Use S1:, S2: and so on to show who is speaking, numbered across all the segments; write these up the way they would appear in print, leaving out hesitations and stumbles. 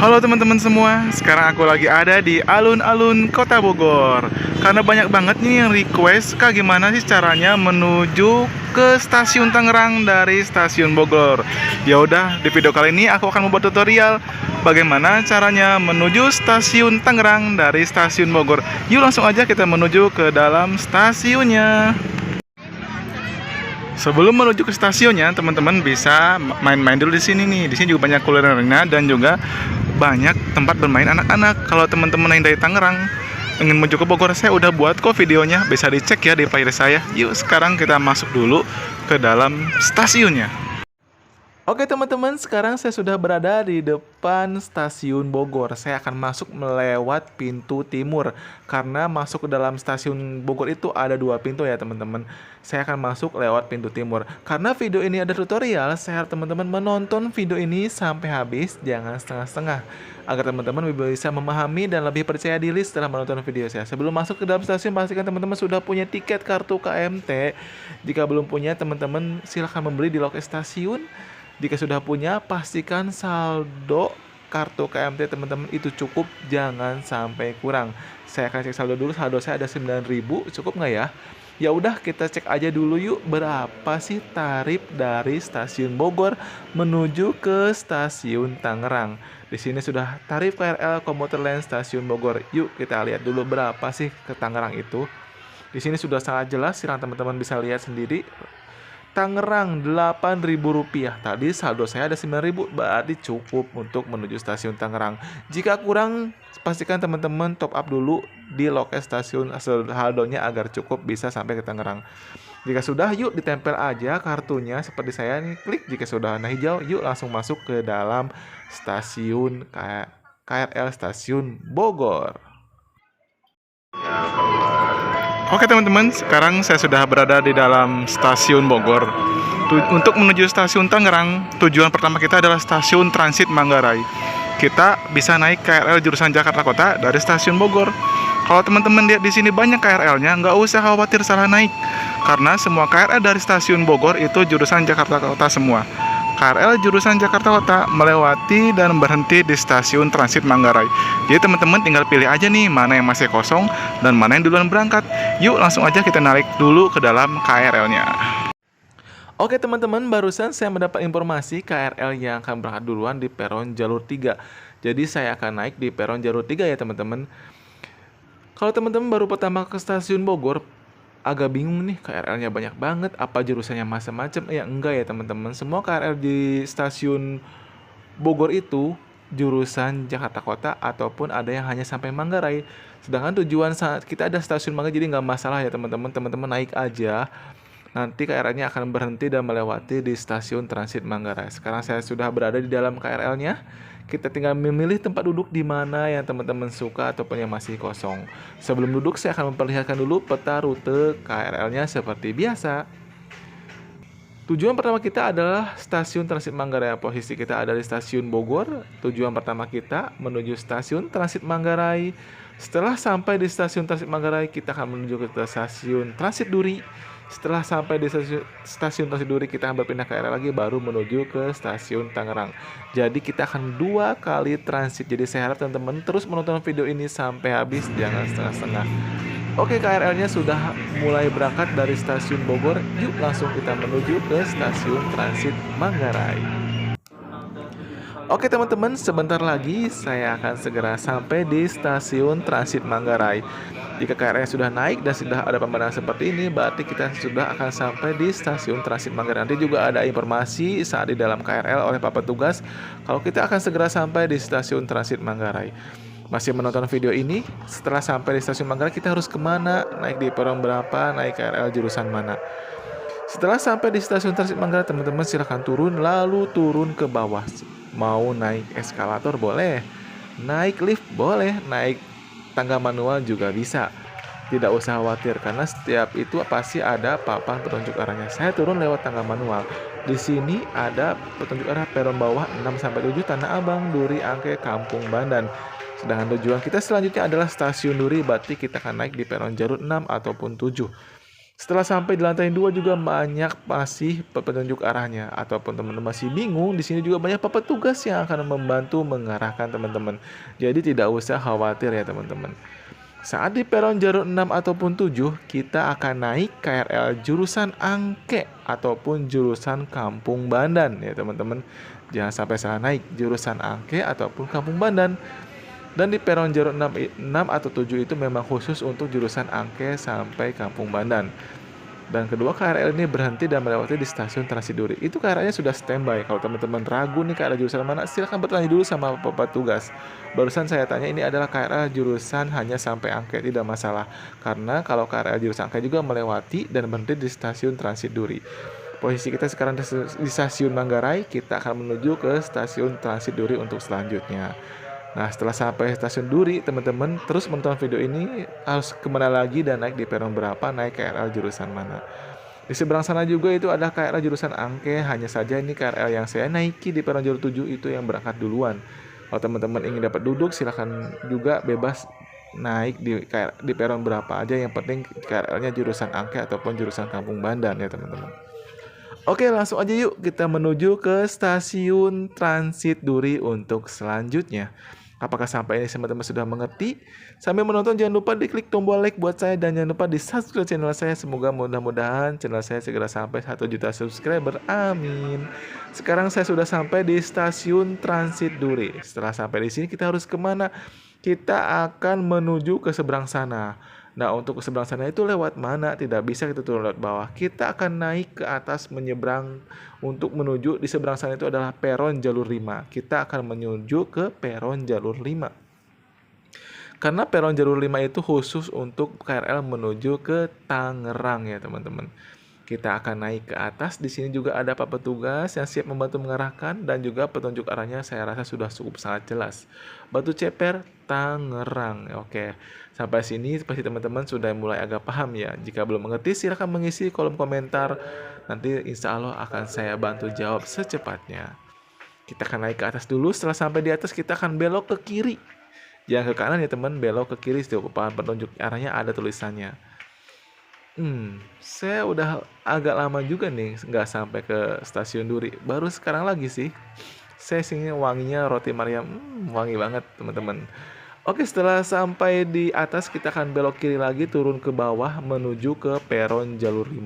S1: Halo teman-teman semua, sekarang aku lagi ada di alun-alun Kota Bogor. Karena banyak banget nih yang request, Kak gimana sih caranya menuju ke stasiun Tangerang dari stasiun Bogor. Ya udah, di video kali ini aku akan membuat tutorial bagaimana caranya menuju stasiun Tangerang dari stasiun Bogor. Yuk langsung aja kita menuju ke dalam stasiunnya. Sebelum menuju ke stasiunnya, teman-teman bisa main-main dulu di sini nih. Di sini juga banyak kulinernya dan juga banyak tempat bermain anak-anak. Kalau teman-teman yang dari Tangerang ingin menuju ke Bogor, saya udah buat kok videonya, bisa dicek ya di playlist saya. Yuk sekarang kita masuk dulu ke dalam stasiunnya. Oke teman-teman, sekarang saya sudah berada di depan stasiun Bogor. Saya akan masuk melewat pintu timur. Karena masuk ke dalam stasiun Bogor itu ada dua pintu ya teman-teman. Saya akan masuk lewat pintu timur. Karena video ini ada tutorial, saya harap teman-teman menonton video ini sampai habis, jangan setengah-setengah. Agar teman-teman bisa memahami dan lebih percaya diri setelah menonton video saya. Sebelum masuk ke dalam stasiun, pastikan teman-teman sudah punya tiket kartu KMT. Jika belum punya, teman-teman silahkan membeli di loket stasiun. Jika sudah punya, pastikan saldo kartu KMT teman-teman itu cukup, jangan sampai kurang. Saya akan cek saldo dulu, saldo saya ada 9.000, cukup nggak ya? Ya udah, kita cek aja dulu yuk berapa sih tarif dari stasiun Bogor menuju ke stasiun Tangerang. Di sini sudah tarif KRL komuter lain stasiun Bogor. Yuk kita lihat dulu berapa sih ke Tangerang itu. Di sini sudah sangat jelas, silahkan teman-teman bisa lihat sendiri. Tangerang Rp8.000. Tadi saldo saya ada 9.000, berarti cukup untuk menuju stasiun Tangerang. Jika kurang, pastikan teman-teman top up dulu di loket stasiun saldonya agar cukup bisa sampai ke Tangerang. Jika sudah, yuk ditempel aja kartunya seperti saya nih, klik. Jika sudah warna hijau, yuk langsung masuk ke dalam stasiun KRL stasiun Bogor. Oke teman-teman, sekarang saya sudah berada di dalam stasiun Bogor. Untuk menuju stasiun Tangerang, tujuan pertama kita adalah stasiun Transit Manggarai. Kita bisa naik KRL jurusan Jakarta Kota dari stasiun Bogor. Kalau teman-teman lihat di sini banyak KRL-nya, nggak usah khawatir salah naik. Karena semua KRL dari stasiun Bogor itu jurusan Jakarta Kota semua. KRL jurusan Jakarta Kota melewati dan berhenti di stasiun Transit Manggarai. Jadi teman-teman tinggal pilih aja nih mana yang masih kosong dan mana yang duluan berangkat. Yuk langsung aja kita naik dulu ke dalam KRL-nya. Oke teman-teman, barusan saya mendapat informasi KRL yang akan berangkat duluan di peron jalur 3. Jadi saya akan naik di peron jalur 3 ya teman-teman. Kalau teman-teman baru pertama ke stasiun Bogor, agak bingung nih, KRL-nya banyak banget, apa jurusannya macam-macam? Ya enggak ya teman-teman, semua KRL di stasiun Bogor itu jurusan Jakarta Kota ataupun ada yang hanya sampai Manggarai. Sedangkan tujuan saat kita ada stasiun Manggarai, jadi nggak masalah ya teman-teman, teman-teman naik aja. Nanti KRL-nya akan berhenti dan melewati di stasiun Transit Manggarai. Sekarang saya sudah berada di dalam KRL-nya. Kita tinggal memilih tempat duduk di mana yang teman-teman suka ataupun yang masih kosong. Sebelum duduk, saya akan memperlihatkan dulu peta rute KRL-nya seperti biasa. Tujuan pertama kita adalah stasiun Transit Manggarai. Posisi kita ada di stasiun Bogor. Tujuan pertama kita menuju stasiun Transit Manggarai. Setelah sampai di stasiun Transit Manggarai, kita akan menuju ke stasiun Transit Duri. Setelah sampai di stasiun Transit Duri, kita akan berpindah ke KRL lagi, baru menuju ke stasiun Tangerang. Jadi kita akan 2 kali transit. Jadi saya harap teman-teman terus menonton video ini sampai habis, jangan setengah-setengah. Oke, KRL-nya sudah mulai berangkat dari stasiun Bogor. Yuk langsung kita menuju ke stasiun Transit Manggarai. Oke teman-teman, sebentar lagi saya akan segera sampai di stasiun Transit Manggarai. Jika KRL sudah naik dan sudah ada pemandangan seperti ini, berarti kita sudah akan sampai di stasiun Transit Manggarai. Nanti juga ada informasi saat di dalam KRL oleh Pak Petugas kalau kita akan segera sampai di stasiun Transit Manggarai. Masih menonton video ini, setelah sampai di stasiun Manggarai kita harus kemana, naik di peron berapa, naik KRL jurusan mana. Setelah sampai di stasiun Transit Manggarai, teman-teman silahkan turun, lalu turun ke bawah. Mau naik eskalator boleh, naik lift boleh, naik tangga manual juga bisa. Tidak usah khawatir karena setiap itu pasti ada papan petunjuk arahnya. Saya turun lewat tangga manual. Di sini ada petunjuk arah peron bawah 6-7 Tanah Abang, Duri, Angke, Kampung Bandan. Sedangkan tujuan kita selanjutnya adalah stasiun Duri, berarti kita akan naik di peron jalur 6 ataupun 7. Setelah sampai di lantai 2 juga banyak masih petunjuk arahnya, ataupun teman-teman masih bingung, di sini juga banyak petugas yang akan membantu mengarahkan teman-teman. Jadi tidak usah khawatir ya teman-teman. Saat di peron jalur 6 ataupun 7, kita akan naik KRL jurusan Angke ataupun jurusan Kampung Bandan ya teman-teman. Jangan sampai salah naik jurusan Angke ataupun Kampung Bandan. Dan di peron jalur 6 atau 7 itu memang khusus untuk jurusan Angke sampai Kampung Bandan. Dan kedua KRL ini berhenti dan melewati di stasiun Transit Duri. Itu KRL-nya sudah standby. Kalau teman-teman ragu nih KRL jurusan mana, silahkan bertanya dulu sama petugas. Barusan saya tanya ini adalah KRL jurusan hanya sampai Angke, tidak masalah. Karena kalau KRL jurusan Angke juga melewati dan berhenti di stasiun Transit Duri. Posisi kita sekarang di stasiun Manggarai, kita akan menuju ke stasiun Transit Duri untuk selanjutnya. Nah, setelah sampai stasiun Duri, teman-teman terus menonton video ini harus kemana lagi dan naik di peron berapa, naik KRL jurusan mana. Di seberang sana juga itu ada KRL jurusan Angke, hanya saja ini KRL yang saya naiki di peron jalur 7 itu yang berangkat duluan. Kalau teman-teman ingin dapat duduk, silahkan juga bebas naik di peron berapa aja, yang penting KRL-nya jurusan Angke ataupun jurusan Kampung Bandan ya teman-teman. Oke, langsung aja yuk kita menuju ke stasiun Transit Duri untuk selanjutnya. Apakah sampai ini teman-teman sudah mengerti? Sambil menonton jangan lupa diklik tombol like buat saya dan jangan lupa di subscribe channel saya. Semoga mudah-mudahan channel saya segera sampai 1 juta subscriber. Amin. Sekarang saya sudah sampai di stasiun Transit Duri. Setelah sampai di sini kita harus kemana? Kita akan menuju ke seberang sana. Nah, untuk ke seberang sana itu lewat mana? Tidak bisa kita turun lewat bawah. Kita akan naik ke atas menyeberang untuk menuju di seberang sana itu adalah peron jalur 5. Kita akan menuju ke peron jalur 5. Karena peron jalur 5 itu khusus untuk KRL menuju ke Tangerang ya, teman-teman. Kita akan naik ke atas. Di sini juga ada Pak petugas yang siap membantu mengarahkan dan juga petunjuk arahnya saya rasa sudah cukup sangat jelas. Batu Ceper, Tangerang. Oke. Sampai sini pasti teman-teman sudah mulai agak paham ya. Jika belum mengerti silahkan mengisi kolom komentar. Nanti insya Allah akan saya bantu jawab secepatnya. Kita akan naik ke atas dulu. Setelah sampai di atas kita akan belok ke kiri. Jangan ke kanan ya teman, belok ke kiri. Setiap papan petunjuk arahnya ada tulisannya. Saya udah agak lama juga nih nggak sampai ke stasiun Duri. Baru sekarang lagi sih. Saya sini wanginya roti Maryam, wangi banget teman-teman. Oke, setelah sampai di atas kita akan belok kiri lagi turun ke bawah menuju ke peron jalur 5.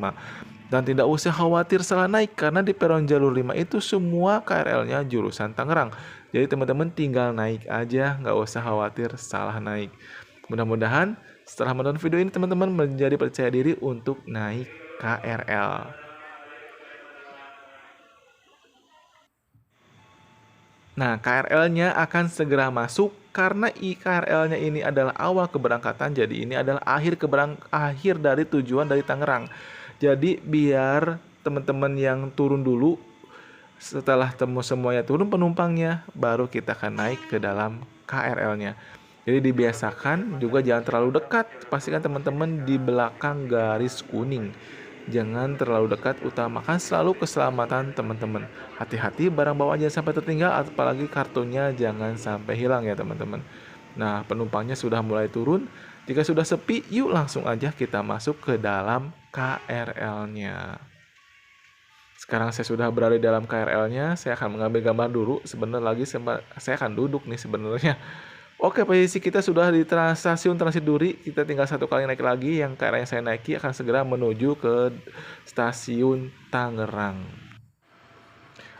S1: Dan tidak usah khawatir salah naik karena di peron jalur 5 itu semua KRL-nya jurusan Tangerang. Jadi teman-teman tinggal naik aja, nggak usah khawatir salah naik. Mudah-mudahan setelah menonton video ini teman-teman menjadi percaya diri untuk naik KRL. Nah, KRL-nya akan segera masuk karena KRL-nya ini adalah awal keberangkatan, jadi ini adalah akhir dari tujuan dari Tangerang. Jadi biar teman-teman yang turun dulu, setelah semuanya turun penumpangnya, baru kita akan naik ke dalam KRL-nya. Jadi dibiasakan juga jangan terlalu dekat. Pastikan teman-teman di belakang garis kuning. Jangan terlalu dekat, utamakan selalu keselamatan teman-teman. Hati-hati barang bawaan jangan sampai tertinggal, apalagi kartunya jangan sampai hilang ya teman-teman. Nah, penumpangnya sudah mulai turun. Jika sudah sepi, yuk langsung aja kita masuk ke dalam KRL-nya. Sekarang saya sudah berada di dalam KRL-nya. Saya akan mengambil gambar dulu. Sebentar lagi saya akan duduk nih sebenarnya. Oke, posisi kita sudah di stasiun Transit Duri. Kita tinggal satu kali naik lagi. Yang KRL yang saya naiki akan segera menuju ke stasiun Tangerang.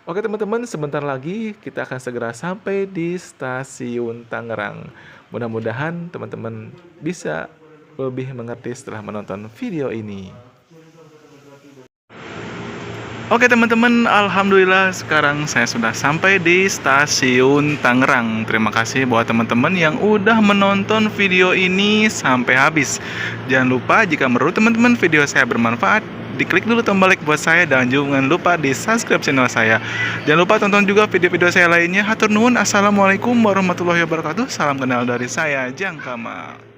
S1: Oke teman-teman, sebentar lagi kita akan segera sampai di stasiun Tangerang. Mudah-mudahan teman-teman bisa lebih mengerti setelah menonton video ini. Oke teman-teman, alhamdulillah sekarang saya sudah sampai di stasiun Tangerang. Terima kasih buat teman-teman yang udah menonton video ini sampai habis. Jangan lupa jika menurut teman-teman video saya bermanfaat, diklik dulu tombol like buat saya dan jangan lupa di subscribe channel saya. Jangan lupa tonton juga video-video saya lainnya. Hatur nuhun, assalamualaikum warahmatullahi wabarakatuh. Salam kenal dari saya, Jang Kama.